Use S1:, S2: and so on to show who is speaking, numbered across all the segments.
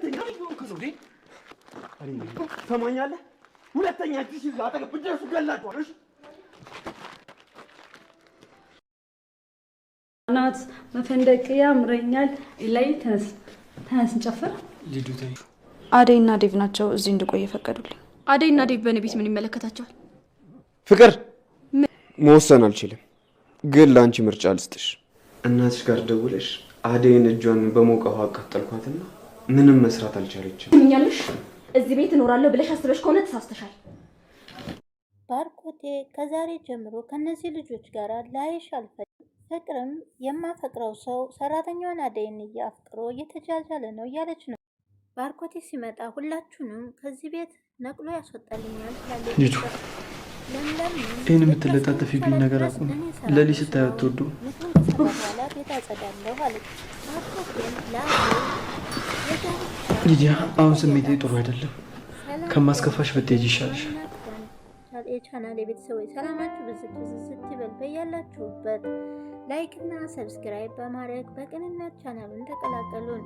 S1: ሁለተኛ ሰማኛለህ? ሁለተኛ እጅሽ አጠገብ ብትደርሱ ገላችኋለሁ። እሺ
S2: ናት መፈንደቅ ያምረኛል። ላይ ተነስ እንጨፍር።
S3: አደይና ዴቭ ናቸው እዚህ እንድቆይ የፈቀዱልኝ።
S4: አደይና ዴቭ በእኔ ቤት ምን ይመለከታቸዋል?
S5: ፍቅር መወሰን አልችልም፣ ግን ለአንቺ ምርጫ ልስጥሽ። እናትሽ ጋር ደውለሽ አደይን እጇን በሞቀ ውሃ አቃጠልኳትና ምንም መስራት አልቻለችም።
S4: ምኛለሽ እዚህ ቤት እኖራለሁ ብለሽ አስበሽ ከሆነ ተሳስተሻል።
S6: ባርኮቴ ከዛሬ ጀምሮ ከነዚህ ልጆች ጋር ላይሽ አልፈልግም። ፍቅርም የማፈቅረው ሰው ሰራተኛዋን አደይን እያፍቅሮ እየተጃጃለ ነው እያለች ነው። ባርኮቴ ሲመጣ ሁላችሁንም ከዚህ ቤት ነቅሎ ያስወጣልኛል ትላለች።
S7: ይህን የምትለጣጠፊብኝ ነገር አቁም። ለሊ ስታያት ትወዱ
S6: በኋላ ቤት አጸዳለሁ አለች። ባርኮቴም
S7: ሊዲያ፣ አሁን ስሜቴ ጥሩ አይደለም። ከማስከፋሽ ብትሄጂ ይሻልሻል።
S6: የቻናል የቤተሰቦች ሰላማችሁ ብዝት ይበል በያላችሁበት። ላይክ እና ሰብስክራይብ በማድረግ በቅንነት ቻናሉን ተቀላቀሉን።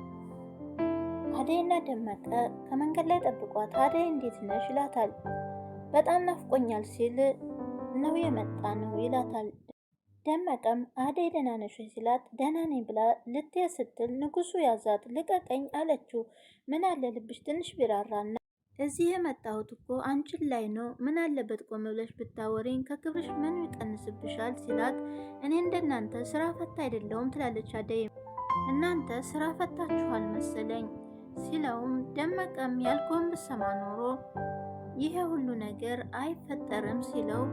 S6: አደይና ደመቀ ከመንገድ ላይ ጠብቋት አደይ እንዴት ነሽ ይላታል። በጣም ናፍቆኛል ሲል ነው የመጣ ነው ይላታል። ደመቀም አደይ ደህና ነሽ ሲላት ደህና ነኝ ብላ ልትሄድ ስትል ንጉሱ ያዛት። ልቀቀኝ አለችው። ምን አለ ልብሽ ትንሽ ቢራራና እዚህ የመጣሁት እኮ አንቺን ላይ ነው። ምን አለበት ቆም ብለሽ ብታወሪኝ፣ ከክብርሽ ምን ይቀንስብሻል ሲላት እኔ እንደናንተ ስራ ፈታ አይደለሁም ትላለች አደይም። እናንተ ስራ ፈታችኋል መሰለኝ ሲለውም ደመቀም ያልከውን ብሰማ ኖሮ ይሄ ሁሉ ነገር አይፈጠርም ሲለው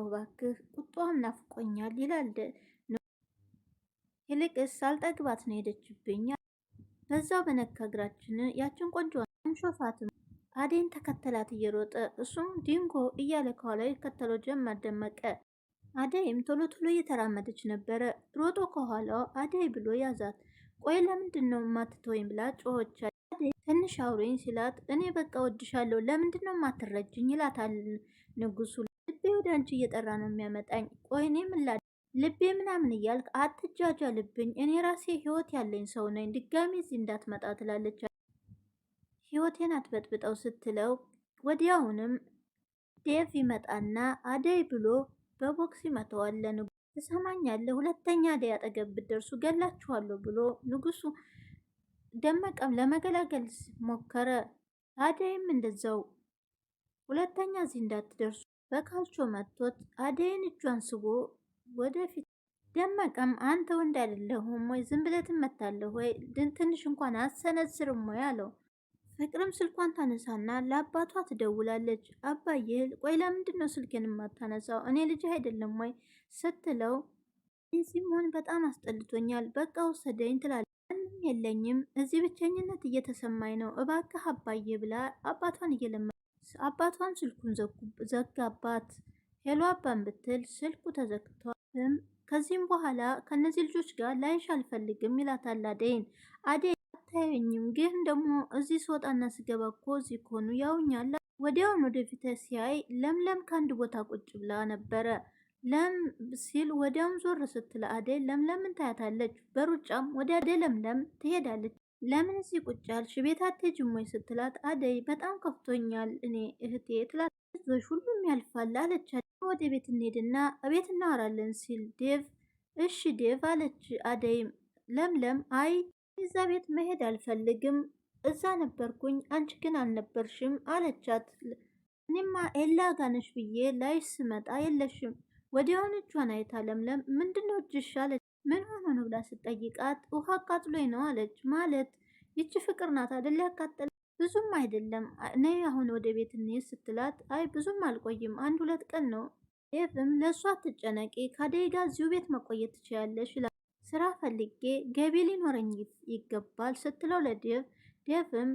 S6: እባክህ ቁጣዋም ናፍቆኛል ይላል። ይልቅስ አልጠግባት ነው ሄደችብኝ። በዛው በነካ እግራችን ያችን ቆንጆ አንሾፋትም። አደይን ተከተላት እየሮጠ እሱም ዲንጎ እያለ ከኋላ ይከተለው ጀመር ደመቀ። አደይም ቶሎ ቶሎ እየተራመደች ነበረ። ሮጦ ከኋላው አደይ ብሎ ያዛት። ቆይ ለምንድን ነው የማትተወኝ ብላ ጮኸች። አደይ ትንሽ አውሪኝ ሲላት እኔ በቃ ወድሻለሁ ለምንድን ነው የማትረጅኝ ይላታል ንጉሱ። ልቤ ወደ አንቺ እየጠራ ነው የሚያመጣኝ። ቆይ እኔ ምን ላድርግ ልቤ ምናምን እያልክ አትጃጃልብኝ። እኔ ራሴ ህይወት ያለኝ ሰው ነኝ፣ ድጋሚ እዚህ እንዳትመጣ ትላለች። ህይወቴን አትበጥብጠው ስትለው ወዲያውንም ዴቭ ይመጣና አደይ ብሎ በቦክስ ይመታዋል። ንጉሱ ትሰማኛለህ፣ ሁለተኛ አደይ አጠገብ ብትደርሱ ገላችኋለሁ ብሎ ንጉሱ ደመቀም ለመገላገል ሞከረ። አደይም እንደዛው ሁለተኛ እዚህ እንዳትደርሱ በካልቾ መቶት አደይን እጇን ስቦ ወደፊት። ደመቀም አንተ ወንድ አይደለሁም ወይ ዝም ብለህ ትመታለህ ወይ ትንሽ እንኳን አሰነዝርም ወይ አለው። ፍቅርም ስልኳን ታነሳና ለአባቷ ትደውላለች። አባዬ ቆይ ለምንድን ነው ስልኬን የማታነሳው እኔ ልጅ አይደለም ወይ ስትለው እዚህ መሆን በጣም አስጠልቶኛል በቃ ውሰደኝ ትላለች። ምንም የለኝም እዚህ ብቸኝነት እየተሰማኝ ነው እባክህ አባዬ ብላ አባቷን እየለመነች አባቷን ስልኩን ዘጋባት። ሄሎ አባን ብትል ስልኩ ተዘግቷል። ከዚህም በኋላ ከነዚህ ልጆች ጋር ላይሽ አልፈልግም ይላታል አደይን። አደይ አታየኝም ግን ደግሞ እዚህ ስወጣና ስገባ እኮ እዚህ ከሆኑ ያውኛል። ወዲያውን ወደፊት ሲያይ ለምለም ከአንድ ቦታ ቁጭ ብላ ነበረ። ለም ሲል ወዲያውን ዞር ስትል አደይ ለምለምን ታያታለች። በሩጫም ወደ አደይ ለምለም ትሄዳለች። ለምን እዚህ ቁጭ ያልሽ ቤት አትሄጂም ወይ ስትላት አደይ በጣም ከፍቶኛል እኔ እህቴ ትላት። ሁሉም ያልፋል አለች። ወደ ቤት እንሄድና ቤት እናወራለን ሲል ዴቭ እሺ ዴቭ አለች። አደይም ለምለም አይ እዛ ቤት መሄድ አልፈልግም እዛ ነበርኩኝ አንቺ ግን አልነበርሽም አለቻት። እኔማ ኤላ ጋነሽ ብዬ ላይሽ ስመጣ የለሽም። ወዲያውን እጇን አይታ ለምለም ምንድነው እጅሽ አለች። ምን ሆኖ ነው ብላ ስጠይቃት ውሃ አቃጥሎኝ ነው አለች። ማለት ይቺ ፍቅር ናት አይደል ያቃጠለ ብዙም አይደለም ነይ አሁን ወደ ቤት እንሂድ ስትላት አይ ብዙም አልቆይም 1-2 ቀን ነው። ዴቭም ለእሷ አትጨነቂ ከአደይ ጋር እዚሁ ቤት መቆየት ትችያለሽ ይላል። ስራ ፈልጌ ገቢ ሊኖረኝ ይገባል ስትለው ለዴቭ ዴቭም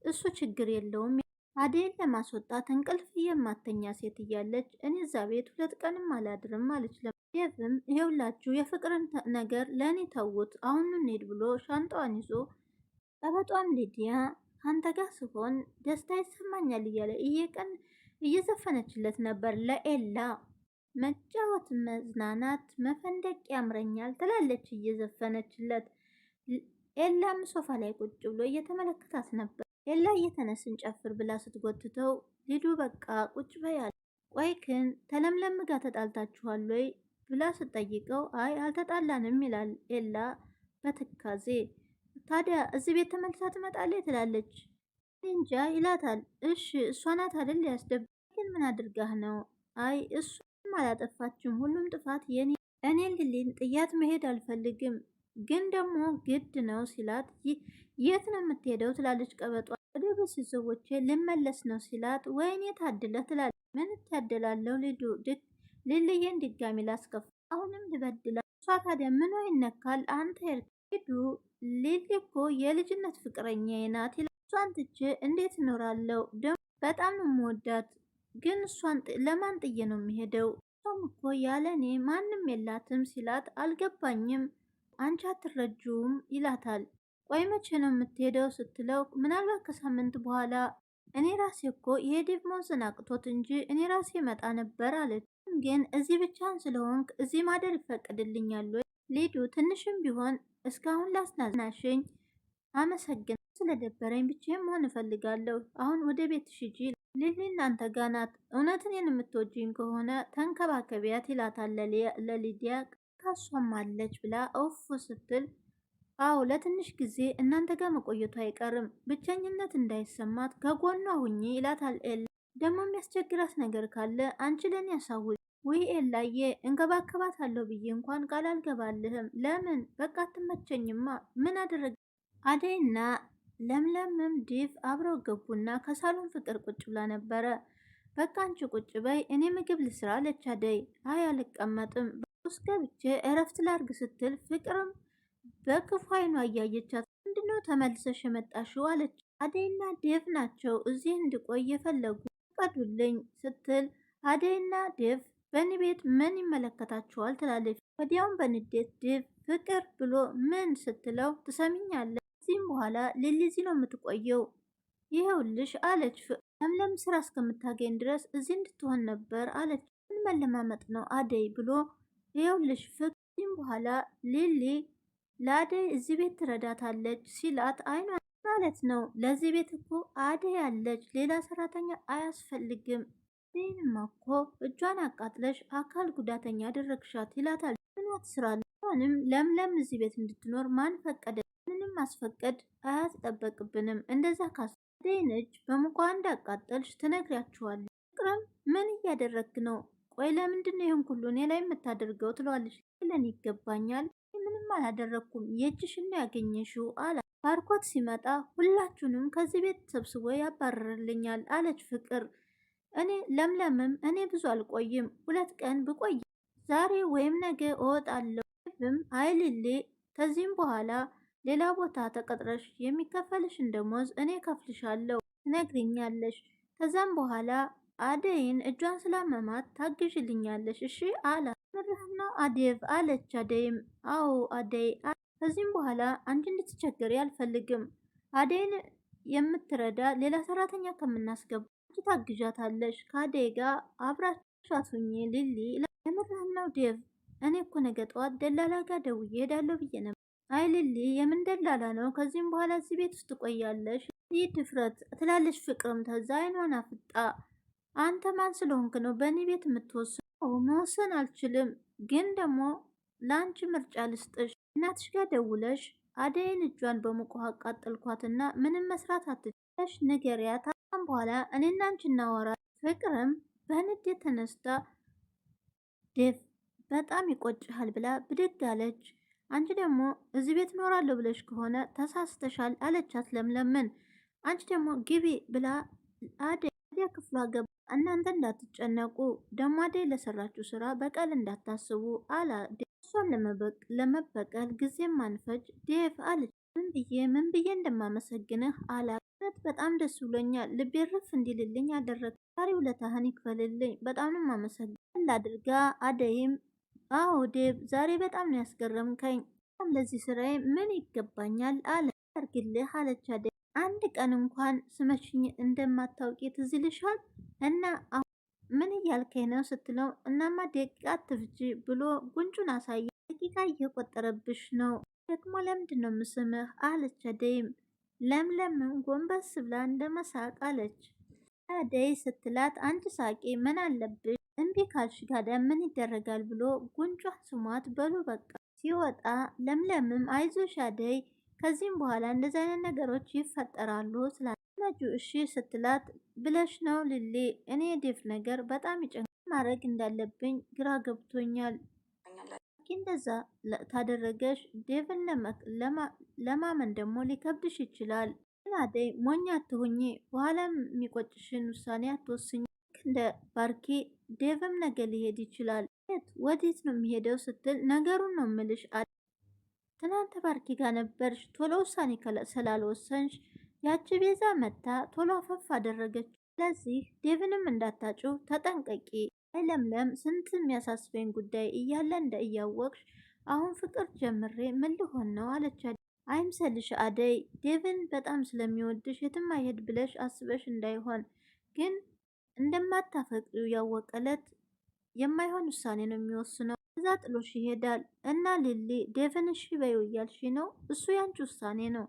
S6: እሱ ችግር የለውም አደይን ለማስወጣት እንቅልፍ የማተኛ ሴት እያለች እኔ እዛ ቤት 2 ቀንም አላድርም አለች። ዴቭም ይኸውላችሁ የፍቅርን ነገር ለእኔ ተውት አሁን እንሂድ ብሎ ሻንጣዋን ይዞ ጠበጧም ሊዲያ አንተ ጋር ስሆን ደስታ ይሰማኛል እያለ እየቀን እየዘፈነችለት ነበር። ለኤላ መጫወት መዝናናት መፈንደቅ ያምረኛል ትላለች እየዘፈነችለት። ኤላም ሶፋ ላይ ቁጭ ብሎ እየተመለከታት ነበር። ኤላ እየተነስን ጨፍር ብላ ስትጎትተው ሊዱ በቃ ቁጭ በያል። ቆይ ግን ተለምለም ጋር ተጣልታችኋል ወይ ብላ ስትጠይቀው አይ አልተጣላንም ይላል ኤላ በትካዜ። ታዲያ እዚህ ቤት ተመልሳ ትመጣለች ትላለች። እንጃ ይላታል። እሺ እሷ ናት አይደል ያስደብ ግን ምን አድርጋህ ነው? አይ እሱም አላጠፋችም፣ ሁሉም ጥፋት የኔ። እኔ ሊሊን ጥያት መሄድ አልፈልግም ግን ደግሞ ግድ ነው ሲላት የት ነው የምትሄደው ትላለች ቀበጧ። ወደ ቤተሰቦቼ ልመለስ ነው ሲላት ወይኔ ታድለ ትላለች። ምን ታደላለሁ ሊልዬን ድጋሚ ላስከፋ አሁንም ልበድላ እሷ ታዲያ ምኗ ይነካል አንተ ሄዱ ሊሊ እኮ የልጅነት ፍቅረኛዬ ናት ይላል። እሷን ትቼ እንዴት እኖራለሁ ደግሞ በጣም ነው የምወዳት ግን እሷን ለማን ጥዬ ነው የሚሄደው? እሷም እኮ ያለ እኔ ማንም የላትም ሲላት አልገባኝም አንቺ አትረጁም ይላታል። ቆይ መቼ ነው የምትሄደው ስትለው ምናልባት ከሳምንት በኋላ። እኔ ራሴ እኮ የዴቭ መወሰን አቅቶት እንጂ እኔ ራሴ መጣ ነበር አለች። ግን እዚህ ብቻን ስለሆንክ እዚህ ማደር ይፈቅድልኛል ወይ? ሊዱ ትንሽም ቢሆን እስካሁን ላስናናሽኝ አመሰግን ስለደበረኝ ብቻዬን መሆን እፈልጋለሁ። አሁን ወደ ቤትሽ ሂጂ። ሊሊ እናንተ ጋር ናት። እውነትን የምትወጂኝ ከሆነ ተንከባከቢያት ይላታል ለሊዲያ። ካሷም አለች ብላ እፍ ስትል አዎ ለትንሽ ጊዜ እናንተ ጋር መቆየቱ አይቀርም፣ ብቸኝነት እንዳይሰማት ከጎኗ ሁኚ ይላታል ኤላ። ደግሞ የሚያስቸግራት ነገር ካለ አንቺ ለኔ ያሳውቅ። ውይ ኤላዬ እንከባከባታለሁ ብዬ እንኳን ቃል አልገባልህም። ለምን በቃ አትመቸኝማ። ምን አደረግ አደይና ለምለምም ዲቭ አብረው ገቡና ከሳሎን ፍቅር ቁጭ ብላ ነበረ። በቃ አንቺ ቁጭ በይ እኔ ምግብ ልስራ አለች አደይ። አይ አልቀመጥም ውስጥ ገብቼ እረፍት ላርግ ስትል ፍቅርም በክፉ አይኗ እያየቻት ምንድነው ተመልሰሽ የመጣሽው አለች። አደይና ዴቭ ናቸው እዚህ እንድቆይ የፈለጉ ፈቀዱልኝ ስትል አደይና ዴቭ በእኔ ቤት ምን ይመለከታችኋል ትላለች። ወዲያውም በንዴት ዴቭ ፍቅር ብሎ ምን ስትለው ትሰሚኛለች ከዚህም በኋላ ሊሊ እዚህ ነው የምትቆየው ይኸውልሽ አለች። ለምለም ስራ እስከምታገኝ ድረስ እዚህ እንድትሆን ነበር አለች። ምን መለማመጥ ነው አደይ ብሎ ይኸውልሽ ከዚህም በኋላ ሊሊ ለአደይ እዚህ ቤት ትረዳታለች ሲላት አይኗ ማለት ነው። ለዚህ ቤት እኮ አደይ አለች፣ ሌላ ሰራተኛ አያስፈልግም። ይህንማ እኮ እጇን አቃጥለሽ አካል ጉዳተኛ አደረግሻት ይላታል። ምናት ስራለ አሁንም ለምለም እዚህ ቤት እንድትኖር ማን ፈቀደ? ምንም ማስፈቀድ አያስጠበቅብንም። እንደዛ ካስ አደይን እጅ በሙቋ እንዳቃጠልሽ ትነግሪያችኋለች። ፍቅርም ምን እያደረግክ ነው? ቆይ ለምንድን ነው ይህን ሁሉ እኔ ላይ የምታደርገው ትለዋለች። ለን ይገባኛል ምንም አላደረግኩም የእጅሽን ነው ያገኘሽው አላ። ባርኮት ሲመጣ ሁላችሁንም ከዚህ ቤት ሰብስቦ ያባረርልኛል አለች ፍቅር። እኔ ለምለምም እኔ ብዙ አልቆይም፣ 2 ቀን ብቆይ ዛሬ ወይም ነገ እወጣለሁ። ብም አይልሌ ከዚህም በኋላ ሌላ ቦታ ተቀጥረሽ የሚከፈልሽን ደሞዝ እኔ ከፍልሻለሁ ትነግሪኛለሽ። ከዛም በኋላ አደይን እጇን ስላመማት ታግዥልኛለሽ እሺ አላ። ምርህ ነው አዴቭ አለች። አደይም አዎ አደይ። ከዚህም በኋላ አንቺ እንድትቸገሪ አልፈልግም። አደይን የምትረዳ ሌላ ሰራተኛ ከምናስገባ አንቺ ታግዣታለሽ። ከአደይ ጋር አብራሻቱኝ ሊሊ። የምርህ ነው ዴቭ? እኔ እኮ ነገ ጠዋት ደላላ ጋር ደውዬ ሄዳለሁ ብዬ ነበር። አይ ሊሊ የምን ደላላ ነው? ከዚህም በኋላ እዚህ ቤት ውስጥ ትቆያለሽ። ይህ ድፍረት ትላለች ፍቅርም ተዛ አይኗን አፍጣ። አንተ ማን ስለሆንክ ነው በእኔ ቤት የምትወስነው? መወሰን አልችልም፣ ግን ደግሞ ለአንቺ ምርጫ ልስጥሽ። እናትሽ ጋር ደውለሽ አደይን እጇን በሙቅ ውሃ አቃጠልኳትና ምንም መስራት አትችለሽ ንገሪያት። ከዛም በኋላ እኔና አንቺ እናወራ። ፍቅርም በንዴት ተነስታ ዴቭ በጣም ይቆጭሃል ብላ ብድግ አለች። አንቺ ደግሞ እዚህ ቤት እኖራለሁ ብለሽ ከሆነ ተሳስተሻል አለቻት ለምለምን። አንቺ ደግሞ ግቢ ብላ አደይ ክፍሏ ገባ። እናንተ እንዳትጨነቁ ደግሞ አደይ ለሰራችሁ ስራ በቀል እንዳታስቡ አላ። እሷን ለመበቀል ጊዜም ማንፈጅ ዴቭ አለች። ምን ብዬ እንደማመሰግንህ አላ። በጣም ደስ ብሎኛል፣ ልቤ ርፍ እንዲልልኝ አደረግ። ዛሬ ውለታህን ይክፈልልኝ፣ በጣም ነው ማመሰግን አድርጋ አደይም አዎ ዴቭ ዛሬ በጣም ነው ያስገረምከኝ፣ ለዚህ ስራዬ ምን ይገባኛል አለ። አርግልህ አለች አደይ። አንድ ቀን እንኳን ስመሽኝ እንደማታውቂ ትዝ ይልሻል እና አሁን ምን እያልከኝ ነው ስትለው እናማ ደቂቃ አትፍጂ ብሎ ጉንጩን አሳየ። ደቂቃ እየቆጠረብሽ ነው ደግሞ ለምንድን ነው የምስምህ አለች አደይም። ለምለምም ጎንበስ ብላ እንደመሳቅ አለች። አደይ ስትላት አንቺ ሳቂ ምን አለብሽ እምቢ ካልሽ ጋዳ ምን ይደረጋል ብሎ ጉንጯን ስሟት በሉ በቃ ሲወጣ ለምለምም አይዞሽ አደይ ከዚህም በኋላ እንደዚህ አይነት ነገሮች ይፈጠራሉ ስላላጁ እሺ ስትላት ብለሽ ነው ልሌ እኔ ዴፍ ነገር በጣም ማድረግ እንዳለብኝ ግራ ገብቶኛል። እንደዛ ታደረገሽ ዴቭን ለማመን ደግሞ ሊከብድሽ ይችላል። አደይ ሞኛ አትሁኚ፣ በኋላም የሚቆጭሽን ውሳኔ አትወስኝ። እንደ ባርኪ ዴቭም ነገ ሊሄድ ይችላል። ወዴት ነው የሚሄደው ስትል ነገሩን ነው ምልሽ። ትናንት ባርኪ ጋር ነበርሽ፣ ቶሎ ውሳኔ ስላልወሰንሽ ያቺ ቤዛ መታ ቶሎ አፈፍ አደረገች። ስለዚህ ዴቭንም እንዳታጩ ተጠንቀቂ። ለምለም ስንት የሚያሳስበኝ ጉዳይ እያለ እያወቅሽ አሁን ፍቅር ጀምሬ ምን ልሆን ነው አለች። አይምሰልሽ አደይ ዴቭን በጣም ስለሚወድሽ የትም አይሄድ ብለሽ አስበሽ እንዳይሆን፣ ግን እንደማታፈቅሪው ያወቀለት የማይሆን ውሳኔ ነው የሚወስነው። እዛ ጥሎሽ ይሄዳል እና ሊሊ ዴቭን እሺ በይው እያልሽ ነው። እሱ ያንቺ ውሳኔ ነው፣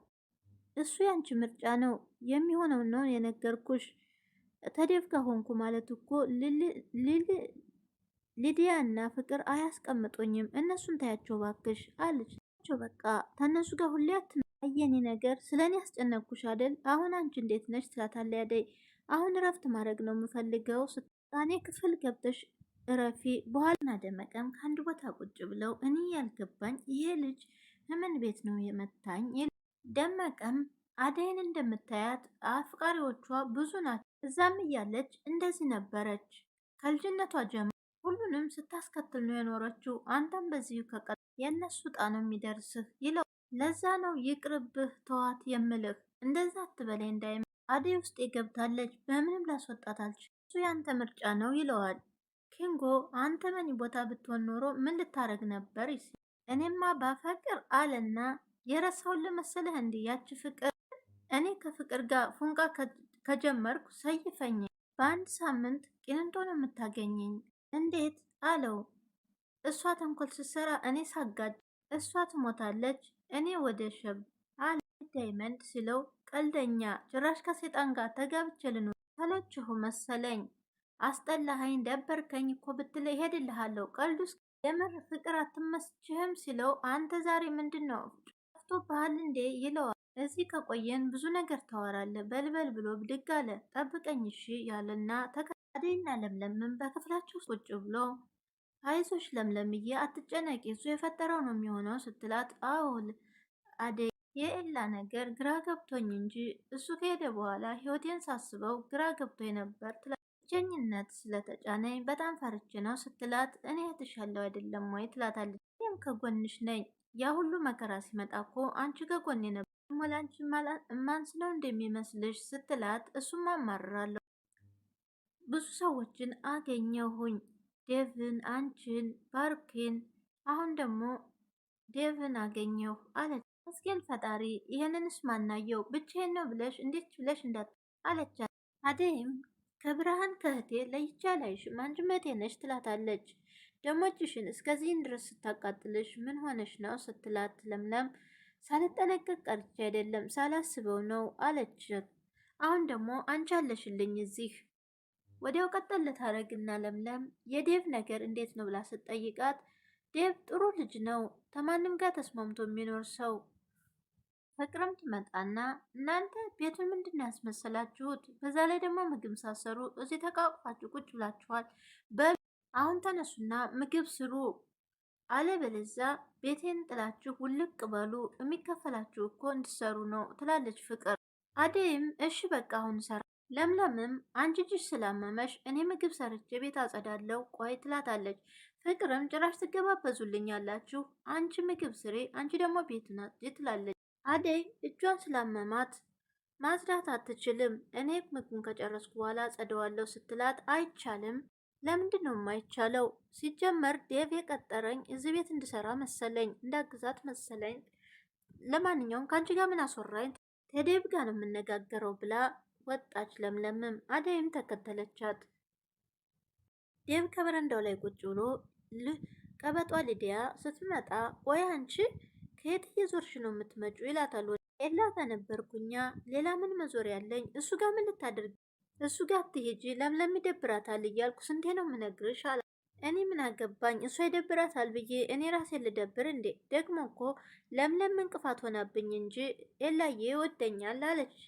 S6: እሱ ያንቺ ምርጫ ነው። የሚሆነው ነው የነገርኩሽ። ተዴቭ ጋር ሆንኩ ማለት እኮ ሊዲያ እና ፍቅር አያስቀምጡኝም። እነሱን ታያቸው ባክሽ አለች። በቃ ተነሱ ጋር ሁሌ አየኔ ነገር ስለኔ ያስጨነቅኩሽ አይደል? አሁን አንቺ እንዴት ነሽ ትላታለች አደይ። አሁን እረፍት ማድረግ ነው የምፈልገው። ስልጣኔ ክፍል ገብተሽ እረፊ። በኋላ ደመቀም ከአንድ ቦታ ቁጭ ብለው እኔ ያልገባኝ ይሄ ልጅ ምን ቤት ነው የመታኝ? ደመቀም አደይን እንደምታያት አፍቃሪዎቿ ብዙ ናቸው። እዛም እያለች እንደዚህ ነበረች። ከልጅነቷ ጀምሮ ሁሉንም ስታስከትል ነው የኖረችው። አንተም በዚሁ ከቀጥ የእነሱ ዕጣ ነው የሚደርስህ ይለው። ለዛ ነው ይቅርብህ ተዋት የምልህ። እንደዛ አትበላይ እንዳይመ አደይ ውስጥ ገብታለች። በምንም ላስወጣት አልችልም። እሱ ያንተ ምርጫ ነው ይለዋል። ኪንጎ አንተ መኒ ቦታ ብትሆን ኖሮ ምን ልታረግ ነበር? እኔማ ባፈቅር አለና የረሳውን ለመሰለህ እንዲህ ያቺ ፍቅር እኔ ከፍቅር ጋር ፉንቃ ከጀመርኩ ሰይፈኝ በአንድ ሳምንት ቂንንጦ ነው የምታገኘኝ። እንዴት አለው። እሷ ተንኮል ስትሰራ እኔ ሳጋጅ እሷ ትሞታለች፣ እኔ ወደ ሸብ አለ ዳይመንድ ሲለው፣ ቀልደኛ ጭራሽ ከሴጣን ጋር ተጋብቼ ልኖር ተለችሁ መሰለኝ። አስጠላኸኝ፣ ደበርከኝ እኮ ብትለ ይሄድልሃለሁ። ቀልዱስ የምር ፍቅር አትመስችህም ሲለው፣ አንተ ዛሬ ምንድን ነው ጠፍቶ ባህል እንዴ ይለዋል። እዚህ ከቆየን ብዙ ነገር ታወራለህ፣ በልበል ብሎ ብድግ አለ። ጠብቀኝ እሺ ያለና አደይና ለምለምን በክፍላቸው ቁጭ ብሎ አይዞሽ ለምለምዬ አትጨነቂ፣ እሱ የፈጠረው ነው የሚሆነው ስትላት፣ አዎ አደይ የኤላ ነገር ግራ ገብቶኝ እንጂ እሱ ከሄደ በኋላ ህይወቴን ሳስበው ግራ ገብቶኝ ነበር። ብቸኝነት ስለተጫነኝ በጣም ፈርቼ ነው ስትላት፣ እኔ እህትሻለሁ አይደለም ወይ ትላታለች። እኔም ከጎንሽ ነኝ፣ ያ ሁሉ መከራ ሲመጣ እኮ አንቺ ከጎኔ ነበር። ሞላንቺ ማንስለው እንደሚመስልሽ ስትላት፣ እሱም አማርራለሁ ብዙ ሰዎችን አገኘሁኝ፣ ዴቭን፣ አንቺን፣ ባርኬን፣ አሁን ደግሞ ዴቭን አገኘሁ አለች። መስገን ፈጣሪ ይሄንንስ ማናየው? ብቻዬን ነው ብለሽ እንዴት ብለሽ እንዳት አለቻት። አደይም ከብርሃን ከህቴ ለይቻ ላይሽም አንቺ መቴ ነሽ ትላታለች። ደሞችሽን እስከዚህን ድረስ ስታቃጥልሽ ምን ሆነሽ ነው ስትላት፣ ለምለም ሳልጠነቀቅ ቀርቼ አይደለም ሳላስበው ነው አለች። አሁን ደግሞ አንቺ አለሽልኝ እዚህ። ወዲያው ቀጠል ልታረግና ለምለም የዴቭ ነገር እንዴት ነው ብላ ስትጠይቃት፣ ዴቭ ጥሩ ልጅ ነው፣ ከማንም ጋር ተስማምቶ የሚኖር ሰው። ፍቅርም ትመጣና እናንተ ቤቱን ምንድን ነው ያስመሰላችሁት? በዛ ላይ ደግሞ ምግብ ሳሰሩ እዚህ ተቃቅፋችሁ ቁጭ ብላችኋል። አሁን ተነሱና ምግብ ስሩ፣ አለበለዚያ ቤቴን ጥላችሁ ውልቅ በሉ። የሚከፈላችሁ እኮ እንድሰሩ ነው ትላለች ፍቅር። አደይም እሺ በቃ አሁን ሰራ። ለምለምም አንቺ እጅሽ ስላመመሽ እኔ ምግብ ሰርቼ ቤት አጸዳለሁ ቆይ ትላታለች። ፍቅርም ጭራሽ ትገባበዙልኛላችሁ፣ አንቺ ምግብ ስሬ፣ አንቺ ደግሞ ቤት ናት ትላለች። አደይ እጇን ስላመማት ማጽዳት አትችልም፣ እኔ ምግቡን ከጨረስኩ በኋላ አጸደዋለሁ ስትላት፣ አይቻልም። ለምንድን ነው የማይቻለው? ሲጀመር ዴቭ የቀጠረኝ እዚህ ቤት እንድሰራ መሰለኝ፣ እንዳግዛት መሰለኝ። ለማንኛውም ከአንቺ ጋር ምን አስወራኝ? ከዴቭ ጋር ነው የምነጋገረው ብላ ወጣች። ለምለምም አደይም ተከተለቻት። ዴቭ ከበረንዳው ላይ ቁጭ ብሎ ቀበጧ ሊዲያ ስትመጣ፣ ቆይ አንቺ ከየት እየዞርሽ ነው የምትመጪው? ይላታል። ኤላ በነበርኩኛ ሌላ ምን መዞር ያለኝ? እሱ ጋር ምን ልታደርግ? እሱ ጋር አትሄጂ፣ ለምለም ይደብራታል እያልኩ ስንቴ ነው የምነግርሽ አለ። እኔ ምን አገባኝ? እሷ ይደብራታል ብዬ እኔ ራሴ ልደብር እንዴ? ደግሞ እኮ ለምለም እንቅፋት ሆናብኝ እንጂ ኤላዬ ይወደኛል አለች።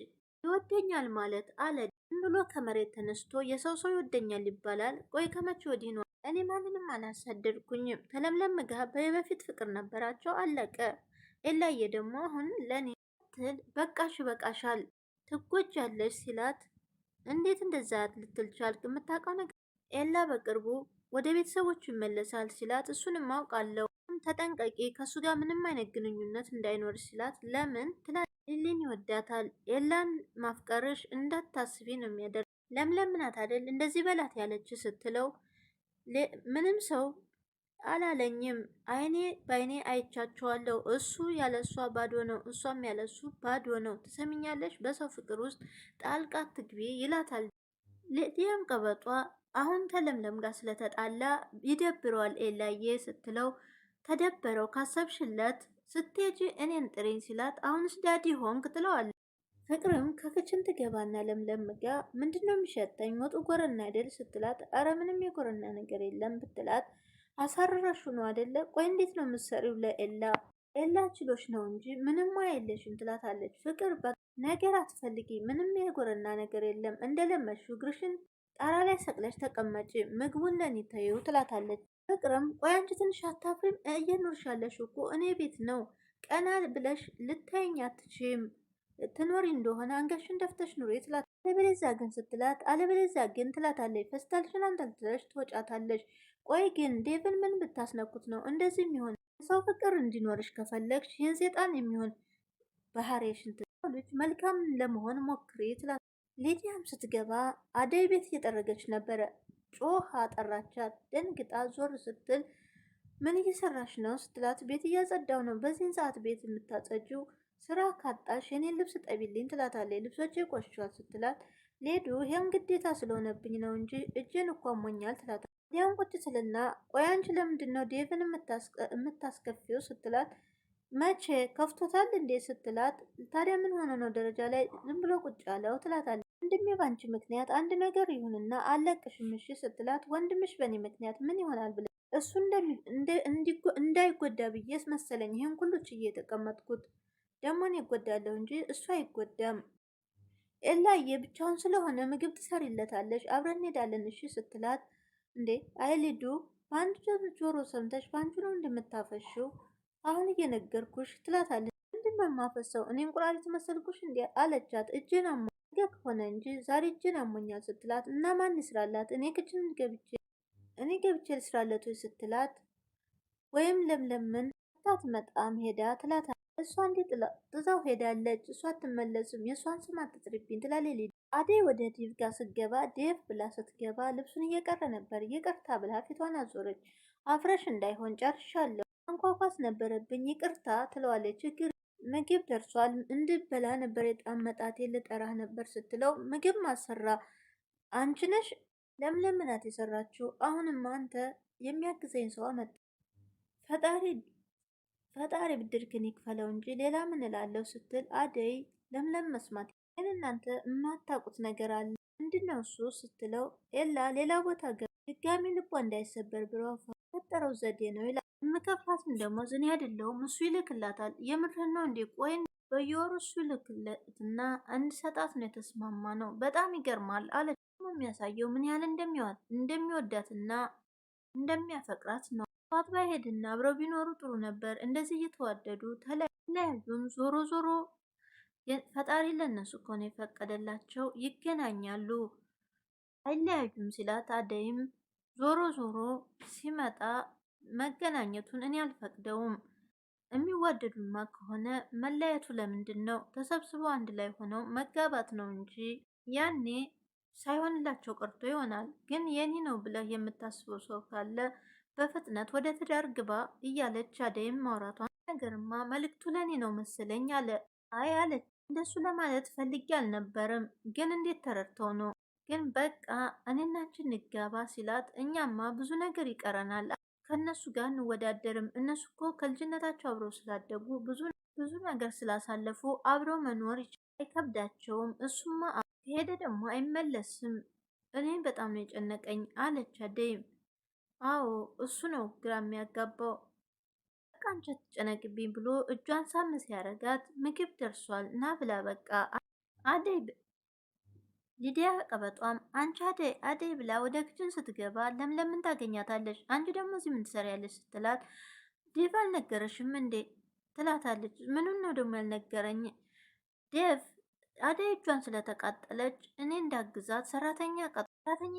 S6: ይወደኛል ማለት አለ ብሎ ከመሬት ተነስቶ የሰው ይወደኛል ይባላል? ቆይ ከመቼ ወዲህ ነው? እኔ ማንንም አላሳደድኩኝም። ከለምለም ጋር በፊት ፍቅር ነበራቸው፣ አለቀ። ኤላዬ ደግሞ አሁን ለኔ ትል በቃሽ በቃሻል ትጎጃለሽ ሲላት እንዴት እንደዛ ልትል ቻልክ? የምታውቀው ነገር ኤላ በቅርቡ ወደ ቤተሰቦቹ ይመለሳል ሲላት እሱንም አውቃለሁ፣ ተጠንቀቂ፣ ከሱ ጋር ምንም አይነት ግንኙነት እንዳይኖር ሲላት ለምን ትላለች። ሊሊን ይወዳታል። ኤላን ማፍቀርሽ እንዳታስቢ ነው የሚያደርግ። ለምለም ናት አይደል እንደዚህ በላት ያለች ስትለው ምንም ሰው አላለኝም፣ አይኔ በአይኔ አይቻቸዋለሁ። እሱ ያለሷ ባዶ ነው፣ እሷም ያለሱ ባዶ ነው። ትሰሚኛለሽ? በሰው ፍቅር ውስጥ ጣልቃ ትግቢ ይላታል። ሊዲያም ቀበጧ አሁን ከለምለም ጋር ስለተጣላ ይደብረዋል ኤላዬ ስትለው ተደበረው ካሰብሽለት ስትሄጂ እኔን ጥሪኝ ሲላት አሁንስ ዳዲ ሆንክ ትለዋለች። ፍቅርም ከክችን ትገባና ለምለም ጋ ምንድነው የሚሸጠኝ? ወጡ ጎረና አይደል ስትላት አረ ምንም የጎረና ነገር የለም ብትላት አሳረራሹ ነው አይደለ? ቆይ እንዴት ነው የምትሰሪው? ለኤላ ኤላ ችሎች ነው እንጂ ምንም የለሽም ትላታለች። ፍቅር ነገር አትፈልጊ፣ ምንም የጎረና ነገር የለም፣ እንደለመድሽው እግርሽን ጣራ ላይ ሰቅለሽ ተቀመጪ፣ ምግቡን ለኔ ተይው ትላታለች። ፍቅርም ቆይ አንቺ ትንሽ አታፍሪም? እየኖርሻለሽ እኮ እኔ ቤት ነው፣ ቀና ብለሽ ልታይኝ አትችይም። ትኖሪ እንደሆነ አንገሽን ደፍተሽ ኑሪ ትላት። አለበለዚያ ግን ስትላት አለበለዚያ ግን ትላታለች። ፈስታልሽን አንጠልጥለሽ ትወጫታለች። ቆይ ግን ዴቭን ምን ብታስነኩት ነው እንደዚህ የሚሆን? ሰው ፍቅር እንዲኖርሽ ከፈለግሽ ይህን ሴጣን የሚሆን ባህሪሽን ልጅ መልካም ለመሆን ሞክሪ ትላት። ሊዲያም ስትገባ አደይ ቤት እየጠረገች ነበረ። ጮሃ ጠራቻት። ደንግጣ ዞር ስትል ምን እየሰራሽ ነው ስትላት ቤት እያጸዳው ነው። በዚህን ሰዓት ቤት የምታጸጂው ስራ ካጣሽ የኔን ልብስ ጠቢልኝ ትላታለች። ልብሶች ቆሽሿል ስትላት ሌዱ ይሄም ግዴታ ስለሆነብኝ ነው እንጂ እጄን እኮ አሞኛል ትላታለች። ሊዲያም ቁጭ ስልና ቆይ አንቺ ለምንድን ነው ዴቭን የምታስከፊው ስትላት መቼ ከፍቶታል እንዴ ስትላት ታዲያ ምን ሆነ ነው ደረጃ ላይ ዝም ብሎ ቁጭ ያለው ትላታለች። ወንድሜ ባንቺ ምክንያት አንድ ነገር ይሁንና አለቅሽም እሺ ስትላት ወንድምሽ በእኔ ምክንያት ምን ይሆናል ብለ እሱ እንዳይጎዳ ብዬስ መሰለኝ ይህን ሁሉ ችዬ የተቀመጥኩት፣ ደግሞ እኔ እጎዳለሁ እንጂ እሱ አይጎዳም። ኤላዬ ብቻውን ስለሆነ ምግብ ትሰሪለታለሽ፣ አብረን እንሄዳለን እሺ ስትላት እንዴ አይሊዱ በአንድ ጆሮ ሰምተሽ በአንቺ ነው እንደምታፈሽው አሁን እየነገርኩሽ ትላታለች። ምንድነው የማፈሰው? እኔ እንቁላሊት መሰልኩሽ እንዲ አለቻት። እጄን አሞ ከሆነ እንጂ ዛሬ እጄን አሞኛል ስትላት እና ማን ይስራላት? እኔ ክችን ገብቼ ልስራለት ወይ ስትላት ወይም ለምለምን ታትመጣም ሄዳ ትላታለች። እሷ እንዴት ጥዛው ሄዳለች፣ እሷ አትመለስም፣ የእሷን ስም አትጥሪብኝ ትላለች። አደይ ወደ ዴቭ ጋር ስትገባ ዴቭ ብላ ስትገባ ልብሱን እየቀረ ነበር። ይቅርታ ብላ ፊቷን አዞረች። አፍረሽ እንዳይሆን ጨርሻለሁ፣ አንኳኳስ ነበረብኝ ይቅርታ ትለዋለች። ችግር ምግብ ደርሷል እንድበላ ነበር የጣመጣቴ ልጠራህ ነበር ስትለው ምግብ ማሰራ አንቺ ነሽ? ለምለም ናት የሰራችው። አሁንም አንተ የሚያግዘኝ ሰው አመጣ። ፈጣሪ ብድርክን ይክፈለው እንጂ ሌላ ምን እላለሁ ስትል አደይ ለምለም መስማት ግን እናንተ የማታውቁት ነገር አለ ምንድነው እሱ ስትለው ኤላ ሌላ ቦታ ድጋሚ ልቧ እንዳይሰበር ብሎ ፈጠረው ዘዴ ነው ይላል። የምከፍላትን ደሞዝ እኔ አይደለሁም እሱ ይልክላታል። የምርህን ነው እንዴ? ቆይ በየወሩ እሱ ይልክለትና እንድሰጣት ነው የተስማማ ነው። በጣም ይገርማል አለች። የሚያሳየው ምን ያህል እንደሚወዳትና እንደሚያፈቅራት ነው። ጧት ባይሄድና አብረው ቢኖሩ ጥሩ ነበር። እንደዚህ እየተዋደዱ ተለያዩም። ዞሮ ዞሮ ፈጣሪ ለነሱ እኮ ነው የፈቀደላቸው። ይገናኛሉ አይለያዩም ሲላት አደይም ዞሮ ዞሮ ሲመጣ መገናኘቱን እኔ አልፈቅደውም። የሚዋደዱማ ከሆነ መለያየቱ ለምንድን ነው? ተሰብስበው አንድ ላይ ሆነው መጋባት ነው እንጂ ያኔ ሳይሆንላቸው ቀርቶ ይሆናል። ግን የኔ ነው ብለህ የምታስበው ሰው ካለ በፍጥነት ወደ ትዳር ግባ እያለች አደይም ማውራቷን ነገርማ መልእክቱ ለኔ ነው መሰለኝ አለ። አይ አለች እንደሱ ለማለት ፈልጌ አልነበረም፣ ግን እንዴት ተረድተው ነው? ግን በቃ እኔና አንቺ እንጋባ ሲላት እኛማ ብዙ ነገር ይቀረናል ከነሱ ጋር እንወዳደርም። እነሱ እኮ ከልጅነታቸው አብረው ስላደጉ ብዙ ነገር ስላሳለፉ አብረው መኖር አይከብዳቸውም። እሱማ ከሄደ ደግሞ አይመለስም። እኔ በጣም ነው የጨነቀኝ አለች አደይም። አዎ እሱ ነው ግራ የሚያጋባው። በቃ አንቺ አትጨነቅብኝ ብሎ እጇን ሳም ሲያረጋት ምግብ ደርሷል ና ብላ በቃ አደይ ሊዲያ ቀበጧም አንቺ አደይ ብላ ወደ ክችን ስትገባ ለምለምን ታገኛታለች። አንቺ ደግሞ እዚህ ምን ትሰሪያለሽ ስትላት ዴቭ አልነገረሽም እንዴ ትላታለች። ምኑን ነው ደግሞ ያልነገረኝ? ዴቭ አደይ እጇን ስለተቃጠለች እኔ እንዳግዛት ሰራተኛ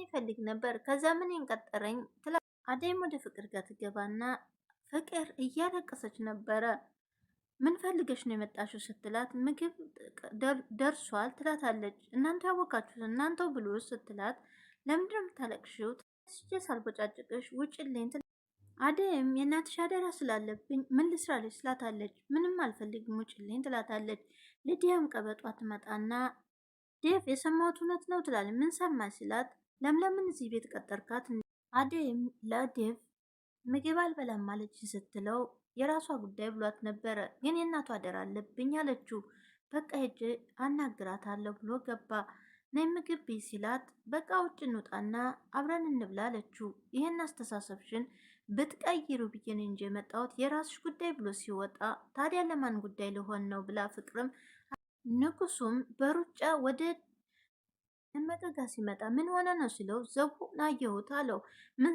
S6: ይፈልግ ነበር። ከዛ ምን እንቀጠረኝ ትላ አደይም ወደ ፍቅር ጋር ትገባና ፍቅር እያለቀሰች ነበረ። ምን ፈልገሽ ነው የመጣሽው ስትላት ምግብ ደርሷል ትላታለች። እናንተ ያወቃችሁት እናንተው ብሎ ስትላት ለምንድን ነው የምታለቅሽው? ሳልቦጫጭቅሽ ውጭልኝ። አደይም የእናትሽ አደራ ስላለብኝ ምን ልስራለች ትላታለች። ምንም አልፈልግም ውጭልኝ ትላታለች። ልዲያም ቀበጧ ትመጣና ዴቭ የሰማሁት እውነት ነው ትላለች። ምን ሰማሽ ሲላት ለምለምን እዚህ ቤት ቀጠርካት? አደይም ለዴቭ ምግብ አልበላም ማለች ስትለው የራሷ ጉዳይ ብሏት ነበረ፣ ግን የእናቷ አደራ አለብኝ አለችው። በቃ ሄጄ አናግራታለሁ ብሎ ገባ። ነይ ምግብ ብይ ሲላት በቃ ውጭ እንውጣና አብረን እንብላ አለችው። ይህን አስተሳሰብሽን ብትቀይሩ ብዬ ነው እንጂ የመጣሁት የራስሽ ጉዳይ ብሎ ሲወጣ ታዲያ ለማን ጉዳይ ሊሆን ነው ብላ ፍቅርም ንጉሱም በሩጫ ወደ ደመቀ ጋር ሲመጣ ምን ሆነ ነው ሲለው ዘቡን አየሁት አለው። ምን